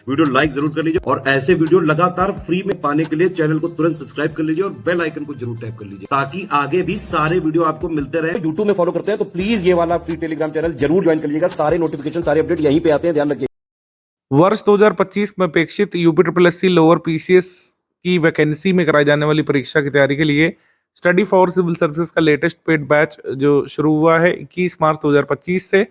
Video like जरूर कर लीजिए और ऐसे वीडियो लगातार फ्री में पाने के लिए चैनल को तुरंत सब्सक्राइब कर लीजिए और बेल आइकन को जरूर टैप कर लीजिए ताकि आगे भी सारे वीडियो आपको मिलते रहे। यूट्यूब में फॉलो करते हैं तो प्लीज ये वाला फ्री टेलीग्राम चैनल जरूर ज्वाइन कर लीजिएगा। सारे नोटिफिकेशन सारे अपडेट यहीं पे आते हैं, ध्यान रखिए। वर्ष 2025 में अपेक्षित यूपी लोअर पीसीएस की वैकेंसी में कराई जाने वाली परीक्षा की तैयारी के लिए स्टडी फॉर सिविल सर्विसेज का लेटेस्ट पेड बैच जो शुरू हुआ है 21 मार्च 2025 से।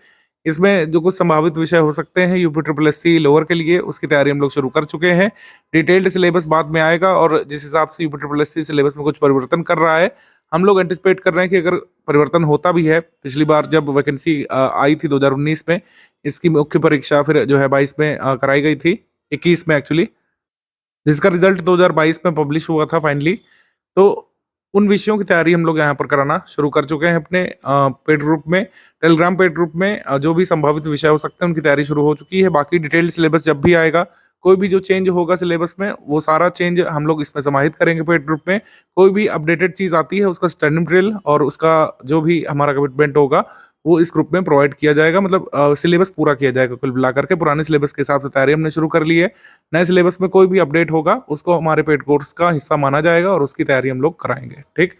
इसमें जो कुछ संभावित विषय हो सकते हैं यूपी लोअर के लिए, उसकी तैयारी हम लोग शुरू कर चुके हैं। डिटेल्ड सिलेबस बाद में आएगा और जिस हिसाब से यूपी सिलेबस में कुछ परिवर्तन कर रहा है, हम लोग एंटिसिपेट कर रहे हैं कि अगर परिवर्तन होता भी है, पिछली बार जब वैकेंसी आई थी 2019 में, इसकी मुख्य परीक्षा फिर जो है 22 में कराई गई थी, 21 में एक्चुअली, जिसका रिजल्ट 2022 में पब्लिश हुआ था फाइनली। तो उन विषयों की तैयारी हम लोग यहाँ पर कराना शुरू कर चुके हैं अपने पेड ग्रुप में, टेलीग्राम पेड ग्रुप में। जो भी संभावित विषय हो सकते हैं उनकी तैयारी शुरू हो चुकी है। बाकी डिटेल्ड सिलेबस जब भी आएगा, कोई भी जो चेंज होगा सिलेबस में, वो सारा चेंज हम लोग इसमें समाहित करेंगे पेड ग्रुप में। कोई भी अपडेटेड चीज़ आती है उसका स्टडी मटेरियल और उसका जो भी हमारा कमिटमेंट होगा वो इस ग्रुप में प्रोवाइड किया जाएगा। मतलब सिलेबस पूरा किया जाएगा कुल मिलाकर के। पुराने सिलेबस के हिसाब से तैयारी हमने शुरू कर ली है। नए सिलेबस में कोई भी अपडेट होगा उसको हमारे पेड कोर्स का हिस्सा माना जाएगा और उसकी तैयारी हम लोग कराएंगे। ठीक,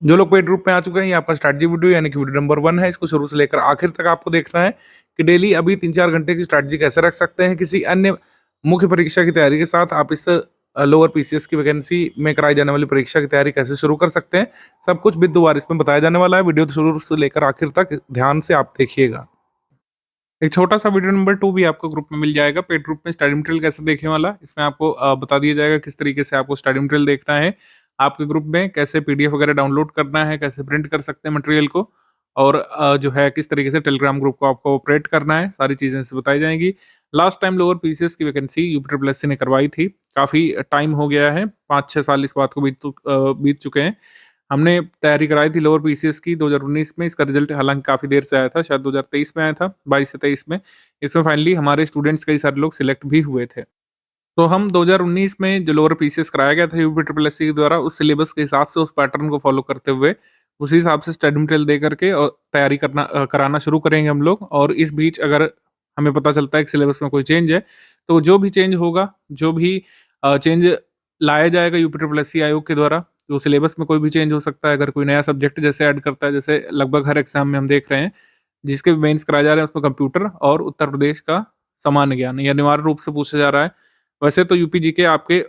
जो लोग पेड ग्रुप में आ चुके हैं, ये आपका स्ट्रैटेजी वीडियो यानी कि वीडियो नंबर 1 है। इसको शुरू से लेकर आखिर तक आपको देखना है कि डेली अभी 3-4 घंटे की स्ट्रैटेजी कैसे रख सकते हैं किसी अन्य मुख्य परीक्षा की तैयारी के साथ। आप इस लोअर पीसीएस की वैकेंसी में कराई जाने वाली परीक्षा की तैयारी कैसे शुरू कर सकते हैं, सब कुछ बिंदुवार इसमें बताया जाने वाला है। वीडियो शुरू से लेकर आखिर तक ध्यान से आप देखिएगा। एक छोटा सा वीडियो नंबर 2 भी आपको ग्रुप में मिल जाएगा। पेड ग्रुप में स्टडी मटेरियल कैसे देखने वाला, इसमें आपको बता दिया जाएगा किस तरीके से आपको स्टडी मटेरियल देखना है, आपके ग्रुप में कैसे पीडीएफ वगैरह डाउनलोड करना है, कैसे प्रिंट कर सकते हैं मटेरियल को, और जो है किस तरीके से टेलीग्राम ग्रुप को आपको ऑपरेट करना है, सारी चीज़ें इससे बताई जाएंगी। लास्ट टाइम लोअर पीसीएस की वैकेंसी यूपी ने करवाई थी, काफ़ी टाइम हो गया है, 5-6 साल इस बात को बीत चुके हैं। हमने तैयारी कराई थी लोअर पीसीएस की 2019 में। इसका रिजल्ट हालांकि काफ़ी देर से आया था, शायद 2023 में आया था, 22 से 23 में। इसमें फाइनली हमारे स्टूडेंट्स कई सारे लोग सिलेक्ट भी हुए थे। तो हम 2019 में जो लोअर पीसीएस कराया गया था यूपी के द्वारा, उस सिलेबस के हिसाब से, उस पैटर्न को फॉलो करते हुए, उसी हिसाब से स्टडी मटेरियल दे करके और तैयारी कराना शुरू करेंगे हम लोग। और इस बीच अगर हमें पता चलता है कि सिलेबस में कोई चेंज है, तो जो भी चेंज होगा, जो भी चेंज लाया जाएगा यूपी आयोग के द्वारा, तो सिलेबस में कोई भी चेंज हो सकता है। अगर कोई नया सब्जेक्ट जैसे ऐड करता है, जैसे लगभग हर एग्जाम में हम देख रहे हैं जिसके मेंस कराए जा रहे हैं, उसमें कंप्यूटर और उत्तर प्रदेश का सामान्य ज्ञान ये अनिवार्य रूप से पूछा जा रहा है। वैसे तो यूपी जीके आपके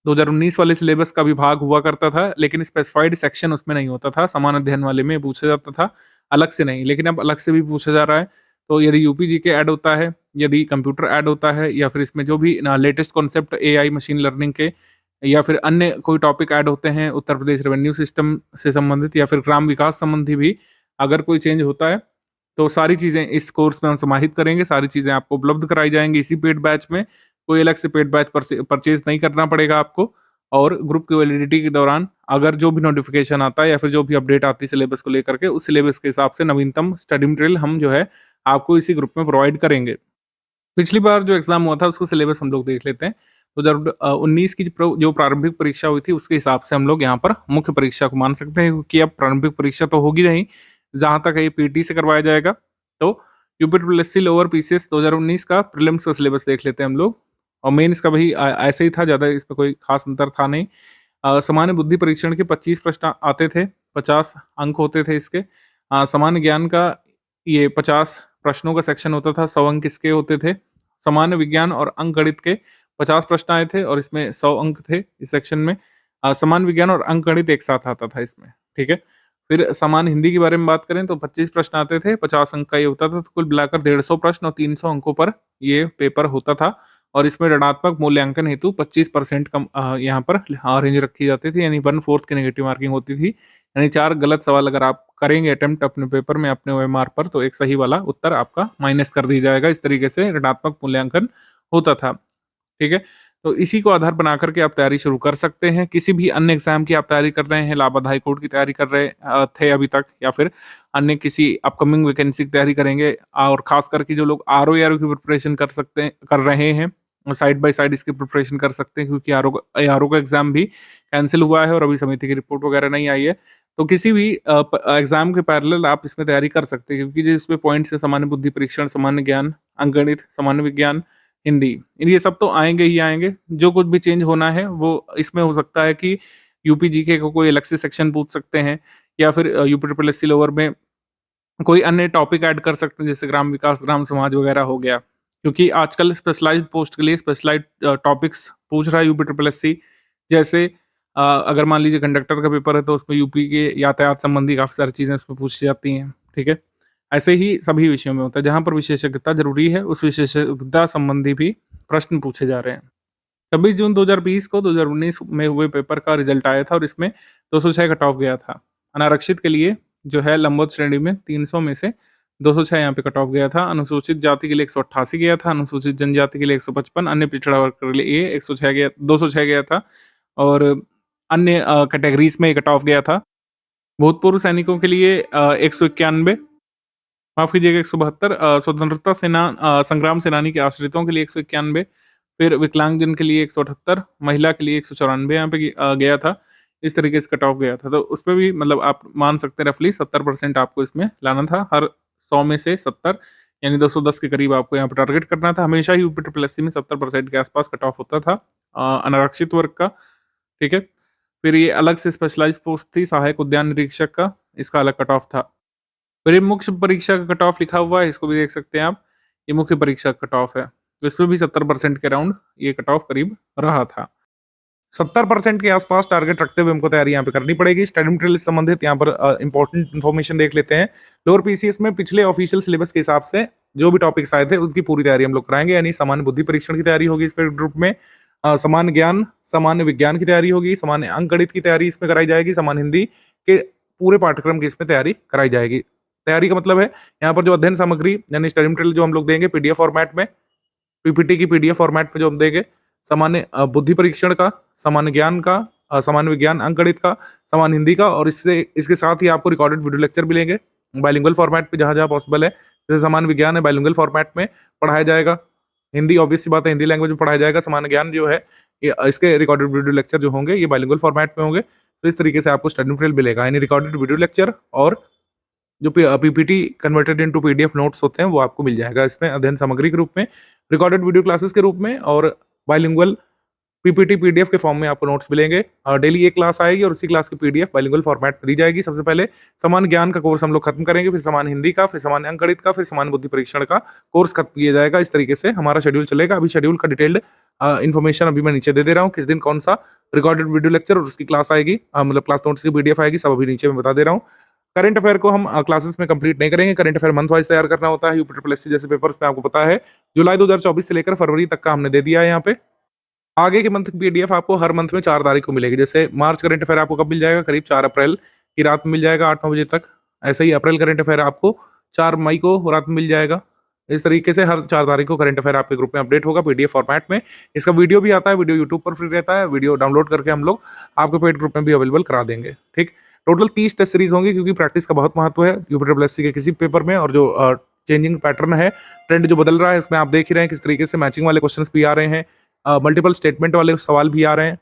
2019 वाले सिलेबस का भी भाग हुआ करता था, लेकिन स्पेसिफाइड सेक्शन उसमें नहीं होता था। समान अध्ययन वाले में पूछा जाता था, अलग से नहीं, लेकिन अब अलग से भी पूछा जा रहा है। तो यदि यूपी जीके ऐड होता है, यदि कंप्यूटर ऐड होता है, या फिर इसमें जो भी latest concept AI machine learning के, या फिर अन्य कोई टॉपिक ऐड होते हैं उत्तर प्रदेश रेवेन्यू सिस्टम से संबंधित, या फिर ग्राम विकास संबंधी भी अगर कोई चेंज होता है, तो सारी चीज़ें इस कोर्स में हम समाहित करेंगे। सारी चीज़ें आपको उपलब्ध कराई जाएंगी इसी पेड बैच में। कोई अलग से पेड बैच परचेज नहीं करना पड़ेगा आपको। और ग्रुप की वैलिडिटी के दौरान अगर जो भी नोटिफिकेशन आता है या फिर जो भी अपडेट आती है सिलेबस को लेकर के, उस सिलेबस के हिसाब से नवीनतम स्टडी मटेरियल हम जो है आपको इसी ग्रुप में प्रोवाइड करेंगे। पिछली बार जो एग्जाम हुआ था उसको सिलेबस हम लोग देख लेते हैं। तो जब 19 की जो प्रारंभिक परीक्षा हुई थी, उसके हिसाब से हम लोग यहाँ पर मुख्य परीक्षा को मान सकते हैं, क्योंकि अब प्रारंभिक परीक्षा तो होगी नहीं, जहाँ तक ये पीटी से करवाया जाएगा। तो यूपी लोअर पीसीएस 2019 का प्रीलिम्स का सिलेबस देख लेते हैं हम लोग। और मेंस का भी ऐसे ही था, ज़्यादा इसमें कोई खास अंतर था नहीं। सामान्य बुद्धि परीक्षण के 25 प्रश्न आते थे, 50 अंक होते थे इसके। सामान्य ज्ञान का ये 50 प्रश्नों का सेक्शन होता था, 100 अंक इसके होते थे। सामान्य विज्ञान और अंक गणित के 50 प्रश्न आए थे और इसमें 100 अंक थे इस सेक्शन में। सामान्य विज्ञान और अंक गणित एक साथ आता था इसमें, ठीक है। फिर सामान्य हिंदी के बारे में बात करें तो 25 प्रश्न आते थे, 50 अंक का ये होता था। तो कुल मिलाकर 150 प्रश्न और 300 अंकों पर ये पेपर होता था। और इसमें ऋणात्मक मूल्यांकन हेतु 25% कम यहाँ पर रेंज रखी जाती थी, यानी 1/4 की नेगेटिव मार्किंग होती थी। यानी 4 गलत सवाल अगर आप करेंगे अटेम्प्ट अपने पेपर में, अपने ओएमआर पर, तो एक सही वाला उत्तर आपका माइनस कर दिया जाएगा। इस तरीके से ऋणात्मक मूल्यांकन होता था, ठीक है। तो इसी को आधार बना करके आप तैयारी शुरू कर सकते हैं। किसी भी अन्य एग्जाम की आप तैयारी कर रहे हैं, इलाहाबाद हाई कोर्ट की तैयारी कर रहे थे अभी तक, या फिर अन्य किसी अपकमिंग वैकेंसी की तैयारी करेंगे, और खास करके जो लोग आरओ की प्रिपरेशन कर रहे हैं, साइड बाय साइड इसकी प्रिपरेशन कर सकते हैं, क्योंकि आरओ का एग्जाम भी कैंसिल हुआ है और अभी समिति की रिपोर्ट वगैरह नहीं आई है। तो किसी भी एग्जाम के पैरेलल आप इसमें तैयारी कर सकते हैं, क्योंकि जो इसमें पॉइंट्स है, सामान्य बुद्धि परीक्षण, सामान्य ज्ञान, अंकगणित, सामान्य विज्ञान, हिंदी, ये सब तो आएंगे ही आएंगे। जो कुछ भी चेंज होना है वो इसमें हो सकता है कि यूपी जीके को कोई अलग से सेक्शन पूछ सकते हैं, या फिर UP triple S C lower में कोई अन्य टॉपिक ऐड कर सकते हैं, जैसे ग्राम विकास, ग्राम समाज वगैरह हो गया। क्योंकि आजकल स्पेशलाइज्ड पोस्ट के लिए स्पेशलाइज्ड टॉपिक्स पूछ रहा है यूपी ट्रिपल एस सी। जैसे अगर मान लीजिए कंडक्टर का पेपर है तो उसमें यूपी के यातायात संबंधी काफ़ी सारी चीज़ें उसमें पूछी जाती हैं, ठीक है? ऐसे ही सभी विषयों में होता है, जहाँ पर विशेषज्ञता ज़रूरी है, उस विशेषज्ञता संबंधी भी प्रश्न पूछे जा रहे हैं। 26 जून 2020 को 2019 में हुए पेपर का रिजल्ट आया था और इसमें 206 कट ऑफ गया था। अनारक्षित के लिए जो है लंबवत श्रेणी में 300 में से 206 यहाँ पे कट ऑफ गया था। अनुसूचित जाति के लिए 188 गया था, अनुसूचित जनजाति के लिए 155, अन्य पिछड़ा वर्ग के लिए 106 गया 206 गया था और अन्य कैटेगरीज में कट ऑफ गया था। भूतपूर्व सैनिकों के लिए 191, माफ कीजिएगा 172, स्वतंत्रता संग्राम सेनानी के आश्रितों के लिए 191, फिर विकलांगजन के लिए 178, महिला के लिए 194 यहाँ पे गया था। इस तरीके से कट ऑफ गया था, तो उसमें भी मतलब आप मान सकते हैं रफली 70% आपको इसमें लाना था। हर 100 में से 70 यानी 210 के करीब आपको यहाँ पे टारगेट करना था। हमेशा ही यूपी ट्रिपल एस सी में 70% के आसपास कट ऑफ होता था अनारक्षित वर्ग का, ठीक है। फिर ये अलग से स्पेशलाइज पोस्ट थी सहायक उद्यान निरीक्षक का, इसका अलग कट ऑफ था। फिर ये मुख्य परीक्षा का कट ऑफ लिखा हुआ है, इसको भी देख सकते हैं आप, ये मुख्य परीक्षा का कट ऑफ है, तो इसमें भी 70% के राउंड ये कट ऑफ करीब रहा था। 70% के आसपास टारगेट रखते हुए हमको तैयारी यहाँ पे करनी पड़ेगी। स्टडी मटेरियल से संबंधित यहाँ पर इंपॉर्टेंट इन्फॉर्मेशन देख लेते हैं। लोअर पीसीएस में पिछले ऑफिशियल सिलेबस के हिसाब से जो भी टॉपिक्स आए थे उनकी पूरी तैयारी हम लोग कराएंगे, यानी सामान्य बुद्धि परीक्षण की तैयारी होगी इस पे ग्रुप में, सामान्य ज्ञान, सामान्य विज्ञान की तैयारी होगी, सामान्य अंक गणित की तैयारी इसमें कराई जाएगी, सामान्य हिंदी के पूरे पाठ्यक्रम की इसमें तैयारी कराई जाएगी। तैयारी का मतलब है यहाँ पर जो अध्ययन सामग्री यानी स्टडी मटेरियल जो हम लोग देंगे पीडीएफ फॉर्मेट में, पीपीटी की पीडीएफ फॉर्मेट में जो हम देंगे, सामान्य बुद्धि परीक्षण का, सामान्य ज्ञान का, सामान्य विज्ञान अंक गणित का, सामान्य हिंदी का, और इसके साथ ही आपको रिकॉर्डेड वीडियो लेक्चर भी लेंगे बाइलिंगुअल फॉर्मेट पे जहाँ जहाँ पॉसिबल है। जैसे सामान्य विज्ञान है बाइलिंगुअल फॉर्मेट में पढ़ाया जाएगा, हिंदी ऑब्वियस सी बात है हिंदी लैंग्वेज में पढ़ाया जाएगा, सामान्य ज्ञान जो है इसके रिकॉर्डेड वीडियो लेक्चर जो होंगे ये बाइलिंगुअल फॉर्मेट में होंगे। तो इस तरीके से आपको स्टडी मटेरियल मिलेगा, यानी रिकॉर्डेड वीडियो लेक्चर और जो PPT converted into PDF notes होते हैं वो आपको मिल जाएगा इसमें अध्ययन सामग्री के रूप में, रिकॉर्डेड वीडियो क्लासेस के रूप में, और बाइलिंगुअल पीपीटी पीडीएफ के फॉर्म में आपको नोट्स मिलेंगे। डेली एक क्लास आएगी और उसी क्लास की पीडीएफ बाइलिंगुअल फॉर्मेट में दी जाएगी। सबसे पहले सामान्य ज्ञान का कोर्स हम लोग खत्म करेंगे, फिर सामान्य हिंदी का, फिर सामान्य अंक गणित का, फिर सामान्य बुद्धि परीक्षण का कोर्स खत्म किया जाएगा। इस तरीके से हमारा शेड्यूल चलेगा। अभी शेड्यूल का डिटेल्ड इन्फॉर्मेशन अभी मैं नीचे दे रहा हूँ, किस दिन कौन सा रिकॉर्डेड वीडियो लेक्चर और उसकी क्लास आएगी, मतलब क्लास नोट्स की पीडीएफ आएगी, सब अभी नीचे मैं बता दे रहा हूँ। करंट अफेयर को हम क्लासेस में कंप्लीट नहीं करेंगे, करंट अफेयर मंथ वाइज तैयार करना होता है यूपी ट्रिपल एससी जैसे पेपर्स में, आपको पता है जुलाई 2024 से लेकर फरवरी तक का हमने दे दिया है। यहाँ पे आगे के मंथ की पीडीएफ आपको हर मंथ में 4 तारीख को मिलेगी। जैसे मार्च करंट अफेयर आपको कब मिल जाएगा, करीब 4 अप्रैल की रात में मिल जाएगा 8-9 बजे तक। ऐसे ही अप्रैल करंट अफेयर आपको 4 मई को रात में मिल जाएगा। इस तरीके से हर 4 तारीख को करंट अफेयर आपके ग्रुप में अपडेट होगा पीडीएफ फॉर्मेट में। इसका वीडियो भी आता है, वीडियो यूट्यूब पर फ्री रहता है, वीडियो डाउनलोड करके हम लोग आपके पेड ग्रुप में भी अवेलेबल करा देंगे। ठीक, टोटल 30 टेस्ट सीरीज होंगी, क्योंकि प्रैक्टिस का बहुत महत्व है यूपी ट्रिपल एससी के किसी पेपर में। और जो चेंजिंग पैटर्न है, ट्रेंड जो बदल रहा है, उसमें आप देख ही रहे हैं किस तरीके से मैचिंग वाले क्वेश्चंस भी आ रहे हैं, मल्टीपल स्टेटमेंट वाले सवाल भी आ रहे हैं।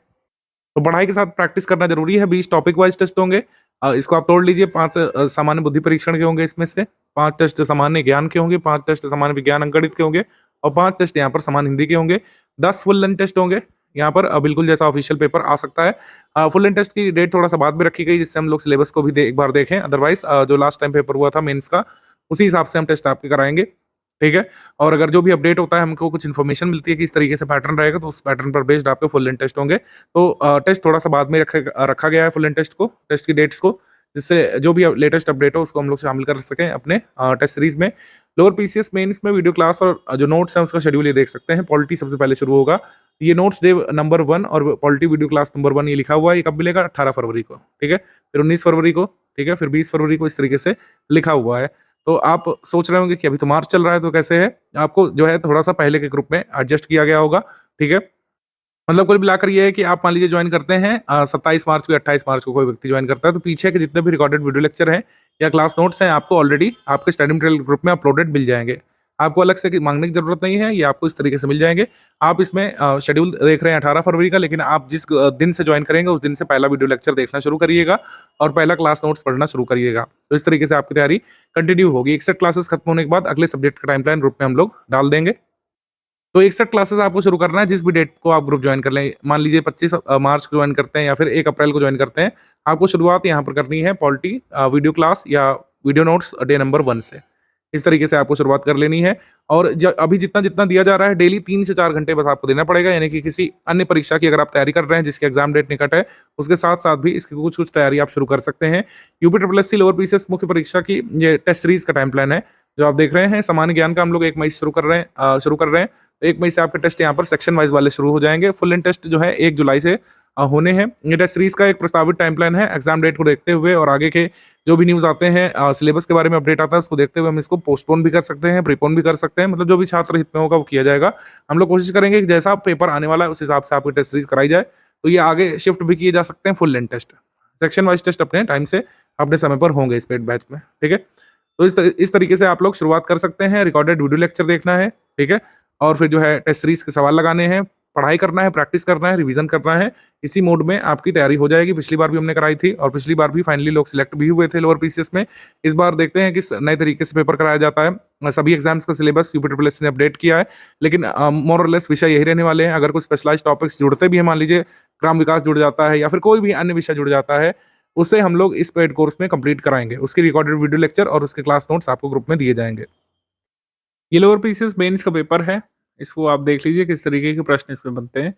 तो पढ़ाई के साथ प्रैक्टिस करना जरूरी है। 20 टॉपिक वाइज टेस्ट होंगे, इसको आप तोड़ लीजिए। 5 सामान्य बुद्धि परीक्षण के होंगे, इसमें से 5 टेस्ट सामान्य ज्ञान के होंगे, 5 टेस्ट सामान्य विज्ञान अंक गणित के होंगे, और 5 टेस्ट यहाँ पर सामान्य हिंदी के होंगे। 10 फुल लेंथ टेस्ट होंगे यहाँ पर, बिल्कुल जैसा ऑफिशियल पेपर आ सकता है। फुल लेंथ टेस्ट की डेट थोड़ा सा बाद में रखी गई, जिससे हम लोग सिलेबस को भी एक बार देखें। अदरवाइज जो लास्ट टाइम पेपर हुआ था मेंस का, उसी हिसाब से हम टेस्ट आपके कराएंगे, ठीक है। और अगर जो भी अपडेट होता है, हमको कुछ इन्फॉर्मेशन मिलती है कि इस तरीके से पैटर्न रहेगा, तो उस पैटर्न पर बेस्ड आपके फुल लेंथ टेस्ट होंगे। तो टेस्ट थोड़ा सा बाद में रखा गया है फुल लेंथ टेस्ट को, टेस्ट की डेट्स को, जिससे जो भी लेटेस्ट अपडेट हो उसको हम लोग शामिल कर सकें अपने टेस्ट सीरीज में। लोअर पीसीएस मेंस में वीडियो क्लास और जो नोट्स हैं उसका शेड्यूल ये देख सकते हैं। पॉलिटी सबसे पहले शुरू होगा, ये नोट्स डे नंबर 1 और पॉलिटी वीडियो क्लास नंबर 1 ये लिखा हुआ है। ये कब मिलेगा, 18 फरवरी को, ठीक है। फिर 19 फरवरी को, ठीक है। फिर 20 फरवरी को, इस तरीके से लिखा हुआ है। तो आप सोच रहे होंगे कि अभी तो मार्च चल रहा है, तो कैसे है, आपको जो है थोड़ा सा पहले के ग्रुप में एडजस्ट किया गया होगा, ठीक है। मतलब कुल मिलाकर ये है कि आप मान लीजिए ज्वाइन करते हैं 27 मार्च को या 28 मार्च को कोई व्यक्ति ज्वाइन करता है, तो पीछे के जितने भी रिकॉर्डेड वीडियो लेक्चर हैं या क्लास नोट्स हैं, आपको ऑलरेडी आपके स्टडी मटेरियल ग्रुप में अपलोडेड मिल जाएंगे। आपको अलग से मांगने की जरूरत नहीं है, ये आपको इस तरीके से मिल जाएंगे। आप इसमें शेड्यूल देख रहे हैं 18 फरवरी का, लेकिन आप जिस दिन से ज्वाइन करेंगे उस दिन से पहला वीडियो लेक्चर देखना शुरू करिएगा और पहला क्लास नोट्स पढ़ना शुरू करिएगा। तो इस तरीके से आपकी तैयारी कंटिन्यू होगी। 61 क्लासेस खत्म होने के बाद अगले सब्जेक्ट का टाइमलाइन ग्रुप में हम लोग डाल देंगे। तो 61 क्लासेस आपको शुरू करना है जिस भी डेट को आप ग्रुप ज्वाइन कर लें। मान लीजिए 25 मार्च को ज्वाइन करते हैं या फिर 1 अप्रैल को ज्वाइन करते हैं। आपको शुरुआत यहाँ पर करनी है पॉलिटी वीडियो क्लास या वीडियो नोट्स डे नंबर 1 से। इस तरीके से आपको शुरुआत कर लेनी है और अभी जितना दिया जा रहा है डेली 3 से 4 घंटे बस आपको देना पड़ेगा। यानी कि किसी अन्य परीक्षा की अगर आप तैयारी कर रहे हैं जिसकी एग्जाम डेट निकट है, उसके साथ साथ भी इसकी कुछ कुछ तैयारी आप शुरू कर सकते हैं। UP triple S C lower PCS मुख्य परीक्षा की ये टेस्ट सीरीज का टाइम प्लान है जो आप देख रहे हैं। सामान्य ज्ञान का हम लोग 1 मई से शुरू कर रहे हैं। 1 मई से आपके टेस्ट यहाँ पर सेक्शन वाइज वाले शुरू हो जाएंगे। फुल एंड टेस्ट जो है 1 जुलाई से होने हैं। ये टेस्ट सीरीज का एक प्रस्तावित टाइम प्लान है। एग्जाम डेट को देखते हुए और आगे के जो भी न्यूज़ आते हैं, सिलेबस के बारे में अपडेट आता है, उसको देखते हुए हम इसको पोस्टपोन भी कर सकते हैं, प्रीपोन भी कर सकते हैं। मतलब जो भी छात्र हित में होगा वो किया जाएगा। हम लोग कोशिश करेंगे कि जैसा पेपर आने वाला है उस हिसाब से आपकी टेस्ट सीरीज कराई जाए, तो ये आगे शिफ्ट भी किए जा सकते हैं। Full and test, section wise test अपने टाइम से अपने समय पर होंगे इस पेड बैच में, ठीक है। तो इस तरीके से आप लोग शुरुआत कर सकते हैं। रिकॉर्डेड वीडियो लेक्चर देखना है, ठीक है, और फिर जो है टेस्ट सीरीज के सवाल लगाने हैं, पढ़ाई करना है, प्रैक्टिस करना है, रिवीजन करना है। इसी मोड में आपकी तैयारी हो जाएगी। पिछली बार भी हमने कराई थी और पिछली बार भी फाइनली लोग सिलेक्ट भी हुए थे लोअर पीसीएस में। इस बार देखते हैं किस नए तरीके से पेपर कराया जाता है। सभी एग्जाम्स का सिलेबस यूपी ट्रिपल एस ने अपडेट किया है, लेकिन मोर और लेस विषय यही रहने वाले हैं। अगर कुछ स्पेशलाइज टॉपिक्स जुड़ते भी हैं, मान लीजिए ग्राम विकास जुड़ जाता है या फिर कोई भी अन्य विषय जुड़ जाता है, उससे हम लोग इस पेड कोर्स में कंप्लीट कराएंगे। उसकी रिकॉर्डेड वीडियो लेक्चर और उसके क्लास नोट्स आपको ग्रुप में दिए जाएंगे। ये लोअर पीसीएस मेंस का पेपर है। इसको आप देख लीजिए किस तरीके के प्रश्न इसमें बनते हैं।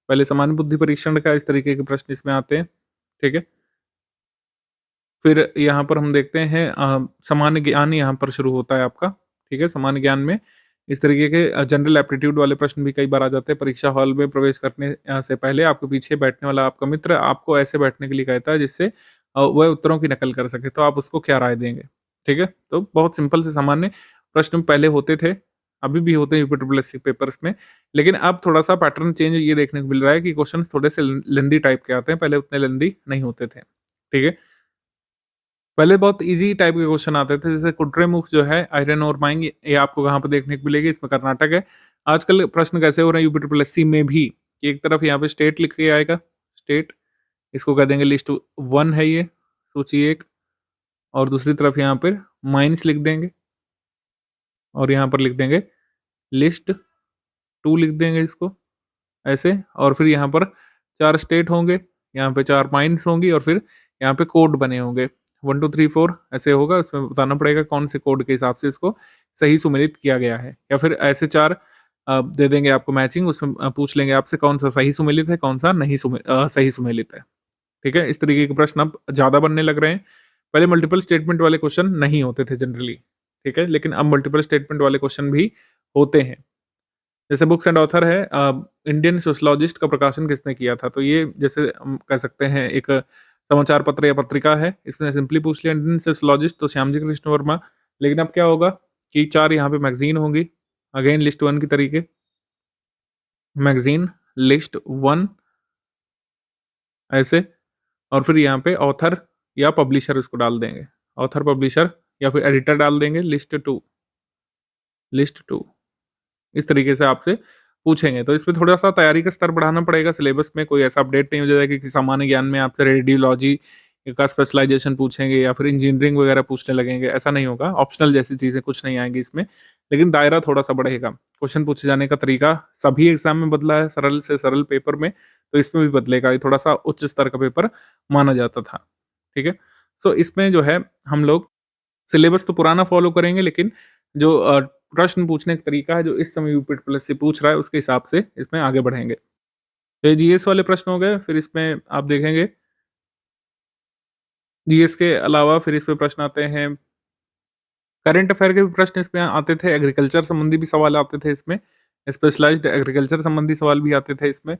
पहले सामान्य बुद्धि परीक्षण का इस तरीके के प्रश्न इसमें आते हैं, ठीक है। फिर यहाँ पर हम देखते हैं सामान्य ज्ञान यहाँ पर शुरू होता है आपका, ठीक है। सामान्य ज्ञान में इस तरीके के जनरल एप्टीट्यूड वाले प्रश्न भी कई बार आ जाते हैं। परीक्षा हॉल में प्रवेश करने से पहले आपके पीछे बैठने वाला आपका मित्र आपको ऐसे बैठने के लिए कहता है जिससे वह उत्तरों की नकल कर सके, तो आप उसको क्या राय देंगे, ठीक है। तो बहुत सिंपल से सामान्य प्रश्न पहले होते थे, अभी भी होते हैं UP triple S C papers में, लेकिन अब थोड़ा सा पैटर्न चेंज ये देखने को मिल रहा है कि क्वेश्चंस थोड़े से लेंदी टाइप के आते हैं। पहले उतने लेंदी नहीं होते थे, ठीक है। पहले बहुत इजी टाइप के क्वेश्चन आते थे, जैसे कुट्रेमुख जो है आयरन और माइंग, ये आपको कहाँ पे देखने को मिलेगी, इसमें कर्नाटक है। आजकल प्रश्न कैसे हो रहे हैं यूपी ट्रिपल एस सी में भी कि एक तरफ यहाँ पे स्टेट लिख के आएगा, स्टेट, इसको कह देंगे लिस्ट 1 है ये, सूची 1, और दूसरी तरफ यहाँ पर माइंस लिख देंगे और यहाँ पर लिख देंगे लिस्ट 2 लिख देंगे इसको ऐसे, और फिर यहाँ पर 4 स्टेट होंगे, यहाँ पे 4 माइंस होंगी और फिर यहाँ पे कोड बने होंगे 1 2 3 4 ऐसे होगा। उसमें बताना पड़ेगा कौन से कोड के हिसाब से इसको सही सुमेलित किया गया है, या फिर ऐसे 4 दे देंगे आपको मैचिंग, उसमें पूछ लेंगे आपसे कौन सा सही सुमेलित है, कौन सा नहीं सही सुमेलित है, ठीक है। इस तरीके के प्रश्न अब ज़्यादा बनने लग रहे हैं। पहले मल्टीपल स्टेटमेंट वाले क्वेश्चन नहीं होते थे जनरली, ठीक है, लेकिन अब मल्टीपल स्टेटमेंट वाले क्वेश्चन भी होते हैं। जैसे बुक्स एंड ऑथर है, इंडियन सोशलॉजिस्ट का प्रकाशन किसने किया था, तो ये जैसे हम कह सकते हैं एक समाचार पत्र या पत्रिका है, इसमें सिंपली पूछ लिया इंडियन सोशलॉजिस्ट तो श्यामजी कृष्ण वर्मा। लेकिन अब क्या होगा कि 4 यहाँ पे मैगजीन होंगी, अगेन लिस्ट 1 की तरीके, मैगजीन लिस्ट 1 ऐसे, और फिर यहाँ पे ऑथर या पब्लिशर इसको डाल देंगे, ऑथर पब्लिशर या फिर एडिटर डाल देंगे, लिस्ट 2 इस तरीके से आपसे पूछेंगे। तो इसमें थोड़ा सा तैयारी का स्तर बढ़ाना पड़ेगा। सिलेबस में कोई ऐसा अपडेट नहीं हो जाएगा कि सामान्य ज्ञान में आपसे रेडियोलॉजी का स्पेशलाइजेशन पूछेंगे या फिर इंजीनियरिंग वगैरह पूछने लगेंगे, ऐसा नहीं होगा। ऑप्शनल जैसी चीज़ें कुछ नहीं आएंगी इसमें, लेकिन दायरा थोड़ा सा बढ़ेगा। क्वेश्चन पूछे जाने का तरीका सभी एग्जाम में बदला है, सरल से सरल पेपर में, तो इसमें भी बदलेगा। ये थोड़ा सा उच्च स्तर का पेपर माना जाता था, ठीक है। सो इसमें जो है हम लोग सिलेबस तो पुराना फॉलो करेंगे, लेकिन जो प्रश्न पूछने का तरीका है जो इस समय यूपी ट्रिपल एस सी पूछ रहा है उसके हिसाब से इसमें आगे बढ़ेंगे। तो ये जीएस वाले प्रश्न हो गए। फिर इसमें आप देखेंगे जीएस के अलावा फिर इसमें प्रश्न आते हैं, करंट अफेयर के भी प्रश्न इसमें आते थे, एग्रीकल्चर संबंधी भी सवाल आते थे इसमें, स्पेशलाइज्ड एग्रीकल्चर संबंधी सवाल भी आते थे इसमें।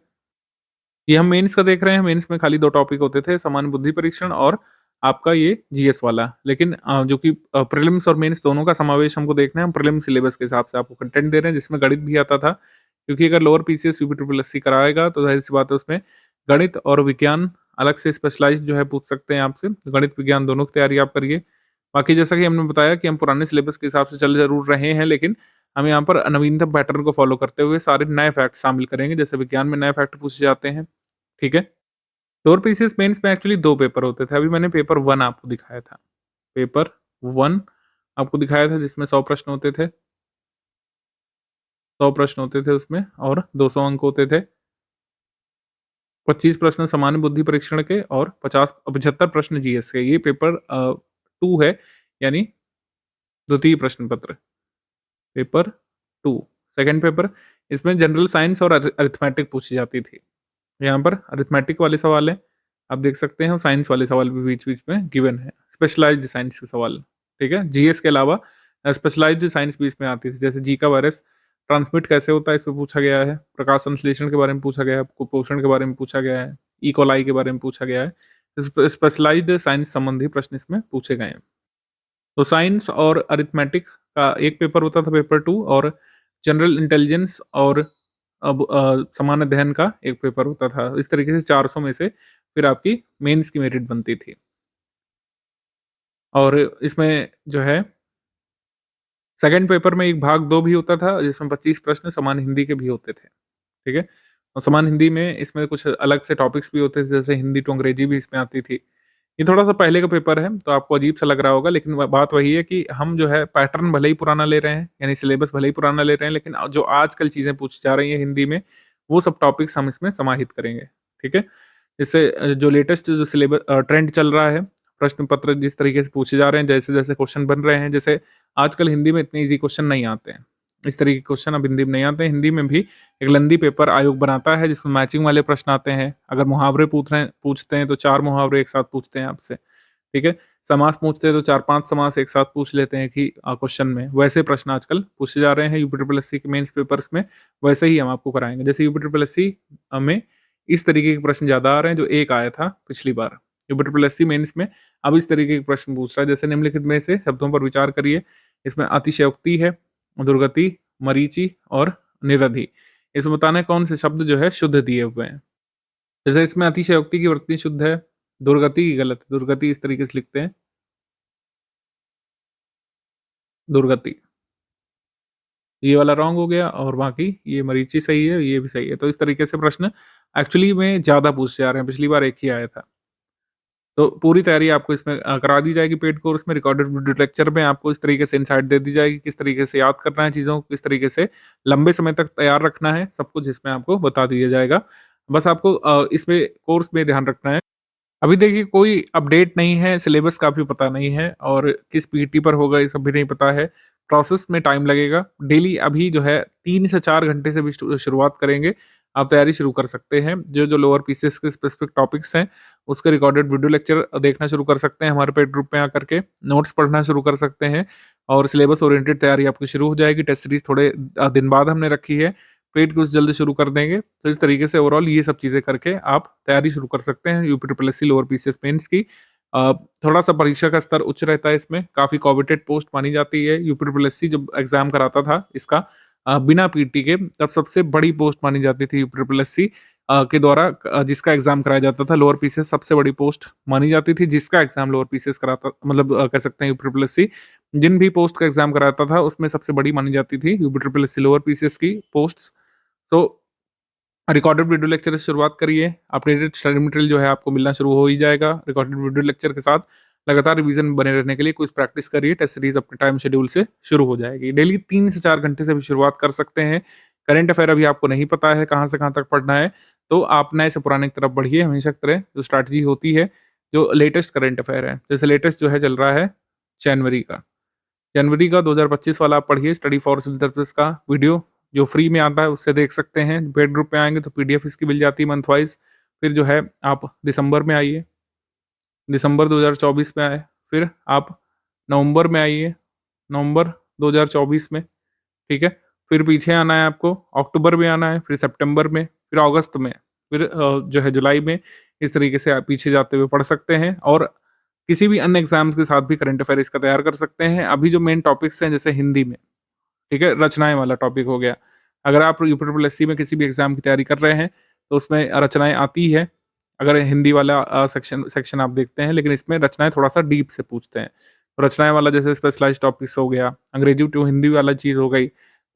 ये हम मेंस का देख रहे हैं, मेंस में खाली 2 टॉपिक होते थे, सामान्य बुद्धि परीक्षण और आपका ये जीएस वाला। लेकिन जो कि प्रीलिम्स और मेंस दोनों का समावेश हमको देखना है, हम प्रीलिम सिलेबस के हिसाब से आपको कंटेंट दे रहे हैं, जिसमें गणित भी आता था, क्योंकि अगर lower PCS UP triple S C कराएगा तो जाहिर सी बात है उसमें गणित और विज्ञान अलग से स्पेशलाइज्ड जो है पूछ सकते हैं आपसे। गणित विज्ञान दोनों की तैयारी आप करिए। बाकी जैसा कि हमने बताया कि हम पुराने सिलेबस के हिसाब से चल जरूर रहे हैं, लेकिन हम यहाँ पर नवीनतम पैटर्न को फॉलो करते हुए सारे नए फैक्ट शामिल करेंगे। जैसे विज्ञान में नए फैक्ट पूछे जाते हैं, ठीक है। लोअर पीसीएस मेंस में एक्चुअली 2 पेपर होते थे। अभी मैंने पेपर 1 आपको दिखाया था, पेपर 1 आपको दिखाया था जिसमें 100 प्रश्न होते थे। 100 प्रश्न होते थे उसमें और 200 अंक होते थे। 25 प्रश्न सामान्य बुद्धि परीक्षण के और 75 प्रश्न जीएस के। ये पेपर 2 है, यानी द्वितीय प्रश्न पत्र, पेपर 2 सेकंड पेपर। इसमें जनरल साइंस और अरिथमेटिक पूछी जाती थी। यहाँ पर अरिथमेटिक वाले सवाल हैं, आप देख सकते हैं, और साइंस वाले सवाल भी बीच-बीच में गिवन है। स्पेशलाइज्ड साइंस के सवाल, ठीक है? जीएस के अलावा स्पेशलाइज्ड साइंस भी इसमें आती थी, जैसे जीका वायरस ट्रांसमिट कैसे होता है, इसमें पूछा गया है। प्रकाश संश्लेषण के बारे में पूछा गया है, कुपोषण के बारे में पूछा गया है, ई कोलाई के बारे में पूछा गया है। स्पेशलाइज्ड साइंस संबंधी प्रश्न इसमें पूछे गए हैं। तो साइंस और अरिथमेटिक का एक पेपर होता था, पेपर 2, और जनरल इंटेलिजेंस और सामान्य अध्ययन का एक पेपर होता था। इस तरीके से 400 में से फिर आपकी मेंस की मेरिट बनती थी। और इसमें जो है सेकंड पेपर में एक भाग 2 भी होता था, जिसमें 25 प्रश्न सामान्य हिंदी के भी होते थे, ठीक है? और सामान्य हिंदी में इसमें कुछ अलग से टॉपिक्स भी होते थे, जैसे हिंदी टू अंग्रेजी भी इसमें आती थी। ये थोड़ा-सा पहले का पेपर है, तो आपको अजीब-सा लग रहा होगा, लेकिन व बात वही है कि हम जो है पैटर्न भले ही पुराना ले रहे हैं, यानी सिलेबस भले ही पुराना ले रहे हैं, लेकिन जो आजकल चीज़ें पूछी जा रही हैं हिंदी में, वो सब टॉपिक्स हम इसमें समाहित करेंगे, ठीक है? इससे जो लेटेस्ट जो ट्रेंड चल रहा है, प्रश्न पत्र जिस तरीके से पूछे जा रहे हैं, जैसे-जैसे क्वेश्चन बन रहे हैं, जैसे आजकल हिंदी में इतने ईज़ी क्वेश्चन नहीं आते हैं। इस तरीके के क्वेश्चन अब हिंदी में नहीं आते हैं। हिंदी में भी एक लंदी पेपर आयोग बनाता है, जिसमें मैचिंग वाले प्रश्न आते हैं। अगर मुहावरे पूछते हैं, तो 4 मुहावरे एक साथ पूछते हैं आपसे। ठीक है? समास पूछते हैं तो 4-5 समास एक साथ पूछ लेते हैं कि क्वेश्चन में। वैसे प्रश्न आजकल पूछे जा रहे हैं यूपी ट्रिपल एससी के मेंस पेपर्स में, वैसे ही हम आपको कराएँगे। जैसे यूपी ट्रिपल एससी में इस तरीके के प्रश्न ज़्यादा आ रहे हैं, जो एक आया था पिछली बार। यूपी ट्रिपल एससी मेंस में अब इस तरीके के प्रश्न पूछ रहा है, जैसे निम्नलिखित में से शब्दों पर विचार करिए। इसमें अतिशयोक्ति है, दुर्गति, मरीचि और निरधि। इसमें बताना है कौन से शब्द जो है शुद्ध दिए हुए हैं। जैसे इसमें अतिशयोक्ति की वृत्ति शुद्ध है, दुर्गति की गलत है। दुर्गति इस तरीके से लिखते हैं, दुर्गति। ये वाला रॉन्ग हो गया और बाकी ये मरीचि सही है, ये भी सही है। तो इस तरीके से प्रश्न एक्चुअली में ज़्यादा पूछे जा रहे हैं, पिछली बार एक ही आया था। तो पूरी तैयारी आपको इसमें करा दी जाएगी पेड कोर्स में। रिकॉर्डेड वीडियो लेक्चर में आपको इस तरीके से इनसाइट दे दी जाएगी, किस तरीके से याद करना है चीज़ों को, किस तरीके से लंबे समय तक तैयार रखना है, सब कुछ इसमें आपको बता दिया जाएगा। बस आपको इसमें कोर्स में ध्यान रखना है। अभी देखिए कोई अपडेट नहीं है, सिलेबस का भी पता नहीं है और किस पीटी पर होगा ये सब भी नहीं पता है। प्रोसेस में टाइम लगेगा। डेली अभी जो है 3 से 4 घंटे से भी शुरुआत करेंगे। आप तैयारी शुरू कर सकते हैं। जो लोअर पीसीएस के स्पेसिफिक टॉपिक्स हैं, उसके रिकॉर्डेड वीडियो लेक्चर देखना शुरू कर सकते हैं हमारे पेड ग्रुप में आकर के। नोट्स पढ़ना शुरू कर सकते हैं और सिलेबस ओरिएंटेड तैयारी आपकी शुरू हो जाएगी। टेस्ट सीरीज़ थोड़े दिन बाद हमने रखी है। पेड कोर्स जल्द शुरू कर देंगे। तो इस तरीके से ओवरऑल ये सब चीज़ें करके आप तैयारी शुरू कर सकते हैं UP triple SC lower PCS mains की। थोड़ा-सा परीक्षा का स्तर उच्च रहता है इसमें, काफ़ी कॉवेटेड पोस्ट मानी जाती है। यूपी ट्रिपल एससी जब एग्ज़ाम कराता था इसका बिना पीटी के, तब सबसे बड़ी पोस्ट मानी जाती थी यूपी ट्रिपल एससी के द्वारा जिसका एग्ज़ाम कराया जाता था। लोअर पीसीएस सबसे बड़ी पोस्ट मानी जाती थी, जिसका एग्ज़ाम लोअर पीसीएस कराता, मतलब कह सकते हैं यूपी ट्रिपल एससी जिन भी पोस्ट का एग्ज़ाम कराता था, उसमें सबसे बड़ी मानी जाती थी UP triple SC lower PCS की पोस्ट्स। सो रिकॉर्डेड वीडियो लेक्चर से शुरुआत करिए। अपडेटेड स्टडी मटेरियल जो है आपको मिलना शुरू हो ही जाएगा। रिकॉर्डेड वीडियो लेक्चर के साथ लगातार रिवीजन में बने रहने के लिए क्विज प्रैक्टिस करिए। टेस्ट सीरीज अपने टाइम शेड्यूल से शुरू हो जाएगी। डेली 3 से 4 घंटे से भी शुरुआत कर सकते हैं। करंट अफेयर अभी आपको नहीं पता है कहाँ से कहाँ तक पढ़ना है, तो आप नए से पुराने की तरफ बढ़िए। हमेशा की तरह जो स्ट्रैटेजी होती है, जो लेटेस्ट करंट अफेयर है, जैसे लेटेस्ट जो है चल रहा है जनवरी का 2025 वाला आप पढ़िए। स्टडी फॉर सिविल सर्विसेज का वीडियो जो फ्री में आता है उससे देख सकते हैं। पेड ग्रुप में आएंगे तो पीडीएफ इसकी मिल जाती है मंथ वाइज। फिर जो है आप दिसंबर में आइए, दिसंबर 2024 में आए। फिर आप नवंबर में आइए, नवंबर 2024 में, ठीक है। फिर पीछे आना है आपको, अक्टूबर में आना है, फिर सितंबर में, फिर अगस्त में, फिर जो है जुलाई में। इस तरीके से आप पीछे जाते हुए पढ़ सकते हैं और किसी भी अन्य एग्जाम्स के साथ भी करंट अफेयर इसका तैयार कर सकते हैं। अभी जो मेन टॉपिक्स हैं, जैसे हिंदी में, ठीक है, रचनाएँ वाला टॉपिक हो गया। अगर आप यूपी ट्रिपल एससी में किसी भी एग्ज़ाम की तैयारी कर रहे हैं, तो उसमें रचनाएँ आती है। अगर हिंदी वाला सेक्शन आप देखते हैं, लेकिन इसमें रचनाएँ थोड़ा-सा डीप से पूछते हैं। तो रचनाएँ वाला जैसे स्पेशलाइज़्ड टॉपिक्स हो गया, अंग्रेजी टू हिंदी वाला चीज़ हो गई,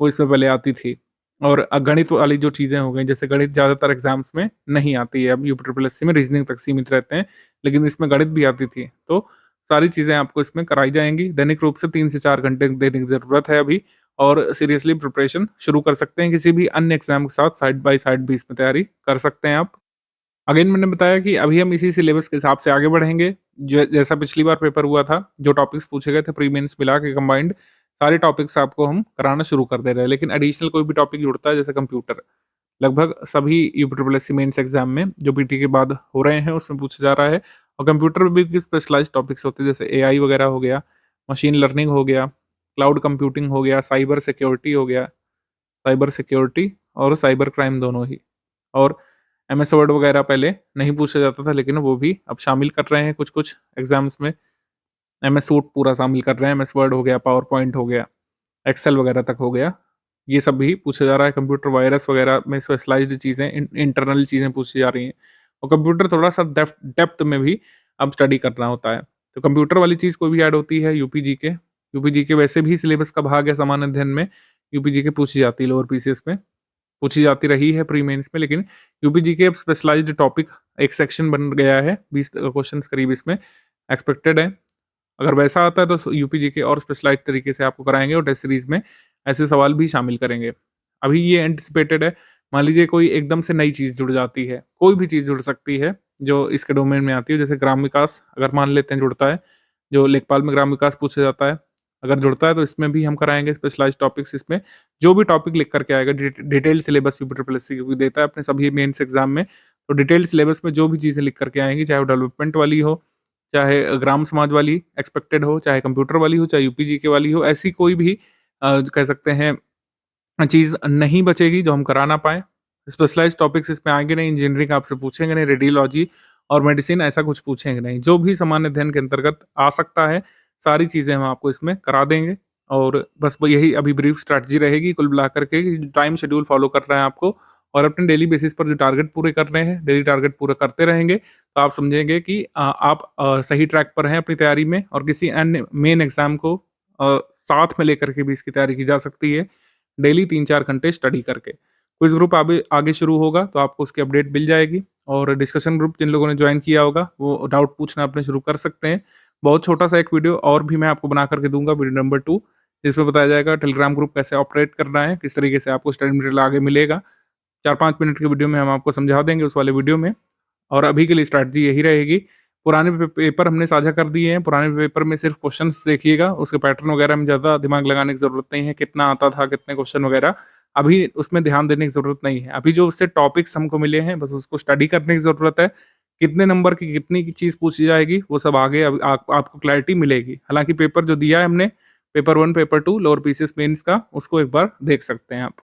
वो इसमें पहले आती थी। और गणित वाली जो चीज़ें हो गई, जैसे गणित ज़्यादातर एग्ज़ाम्स में नहीं आती है। अब यूपी ट्रिपल एससी में रीज़निंग तक सीमित रहते हैं, लेकिन इसमें गणित भी आती थी। तो सारी चीज़ें आपको इसमें कराई जाएँगी। दैनिक रूप से 3 से 4 घंटे देने की ज़रूरत है अभी। और सीरियसली प्रिपरेशन शुरू कर सकते हैं। किसी भी अन्य एग्जाम के साथ साइड बाय साइड भी इसमें तैयारी कर सकते हैं आप। अगेन मैंने बताया कि अभी हम इसी सिलेबस के हिसाब से आगे बढ़ेंगे। जैसा पिछली बार पेपर हुआ था, जो टॉपिक्स पूछे गए थे प्री मेंस मिला के कंबाइंड, सारे टॉपिक्स आपको हम कराना शुरू कर दे रहे हैं। लेकिन एडिशनल कोई भी टॉपिक जुड़ता है, जैसे कंप्यूटर, लगभग सभी यूपीट्रिपल मेंस एग्जाम में जो पीटी के बाद हो रहे हैं उसमें पूछा जा रहा है। और कंप्यूटर में भी स्पेशलाइज्ड टॉपिक्स होते हैं, जैसे एआई वगैरह हो गया, मशीन लर्निंग हो गया, क्लाउड कंप्यूटिंग हो गया, साइबर सिक्योरिटी हो गया, साइबर सिक्योरिटी और साइबर क्राइम दोनों ही। और एमएस वर्ड वगैरह पहले नहीं पूछा जाता था, लेकिन वो भी अब शामिल कर रहे हैं कुछ कुछ एग्जाम्स में। एमएस सूट पूरा शामिल कर रहे हैं, एमएस वर्ड हो गया, पावर पॉइंट हो गया, एक्सेल वगैरह तक हो गया, ये सब भी पूछा जा रहा है। कंप्यूटर वायरस वगैरह में स्पेशलाइज्ड चीज़ें, इंटरनल चीज़ें पूछी जा रही हैं। और कंप्यूटर थोड़ा सा डेप्थ में भी अब स्टडी करना होता है। तो कंप्यूटर वाली चीज़ कोई भी ऐड होती है यूपी जीके वैसे भी सिलेबस का भाग है सामान्य अध्ययन में। यूपी जीके पूछी जाती है लोअर पीसीएस में, पूछी जाती रही है प्री मेंस में, लेकिन यूपीजीके अब स्पेशलाइज्ड टॉपिक एक सेक्शन बन गया है। 20 क्वेश्चंस करीब इसमें एक्सपेक्टेड है। अगर वैसा आता है तो यूपीजीके और स्पेशलाइज्ड तरीके से आपको कराएंगे और टेस्ट सीरीज में ऐसे सवाल भी शामिल करेंगे। अभी ये एंटिसिपेटेड है। मान लीजिए कोई एकदम से नई चीज़ जुड़ जाती है, कोई भी चीज़ जुड़ सकती है जो इसके डोमेन में आती है। जैसे ग्राम विकास अगर मान लेते हैं जुड़ता है, जो लेखपाल में ग्राम विकास पूछा जाता है, अगर जुड़ता है तो इसमें भी हम कराएंगे स्पेशलाइज्ड टॉपिक्स। इसमें जो भी टॉपिक लिख करके आएगा, डिटेल्ड सिलेबस यूपीट्रिपल क्योंकि देता है अपने सभी मेंस एग्जाम में, तो डिटेल्ड सिलेबस में जो भी चीज़ें लिख करके आएंगी, चाहे वो डेवलपमेंट वाली हो, चाहे ग्राम समाज वाली एक्सपेक्टेड हो, चाहे कंप्यूटर वाली हो, चाहे यूपीजीके वाली हो, ऐसी कोई भी कह सकते हैं चीज़ नहीं बचेगी जो हम करा ना पाएँ। स्पेशलाइज़्ड टॉपिक्स इसमें आएँगे नहीं, इंजीनियरिंग आपसे पूछेंगे नहीं, रेडियोलॉजी और मेडिसिन ऐसा कुछ पूछेंगे नहीं। जो भी सामान्य अध्ययन के अंतर्गत आ सकता है, सारी चीज़ें हम आपको इसमें करा देंगे। और बस यही अभी ब्रीफ स्ट्रैटेजी रहेगी कुल मिलाकर के, कि टाइम शेड्यूल फॉलो करना है आपको और अपने डेली बेसिस पर जो टारगेट पूरे करने हैं, डेली टारगेट पूरे करते रहेंगे, तो आप समझेंगे कि आप सही ट्रैक पर हैं अपनी तैयारी में और किसी अन्य मेन एग्ज़ाम को साथ में लेकर के भी इसकी तैयारी की जा सकती है, डेली 3-4 घंटे स्टडी करके। क्विज़ ग्रुप आगे आगे शुरू होगा तो आपको उसकी अपडेट मिल जाएगी। और डिस्कशन ग्रुप जिन लोगों ने ज्वाइन किया होगा वो डाउट पूछना अपने शुरू कर सकते हैं। बहुत छोटा-सा एक वीडियो और भी मैं आपको बना करके दूँगा, वीडियो नंबर 2, जिसमें बताया जाएगा टेलीग्राम ग्रुप कैसे ऑपरेट करना है, किस तरीके से आपको स्टडी मटेरियल आगे मिलेगा। 4-5 मिनट की वीडियो में हम आपको समझा देंगे उस वाले वीडियो में। और अभी के लिए स्ट्रैटेजी यही रहेगी। पुराने पेपर हमने साझा कर दिए हैं, पुराने पेपर में सिर्फ क्वेश्चंस देखिएगा, उसके पैटर्न वगैरह में ज़्यादा दिमाग लगाने की ज़रूरत नहीं है, कितना आता था, कितने क्वेश्चन वगैरह, अभी उसमें ध्यान देने की ज़रूरत नहीं है। अभी जो उससे टॉपिक्स हमको मिले हैं, बस उसको स्टडी करने की ज़रूरत है। कितने नंबर की कितनी की चीज़ पूछी जाएगी, वो सब आगे अब आपको क्लैरिटी मिलेगी। हालाँकि पेपर जो दिया है हमने, paper 1, paper 2 lower PCS mains का, उसको एक बार देख सकते हैं आप।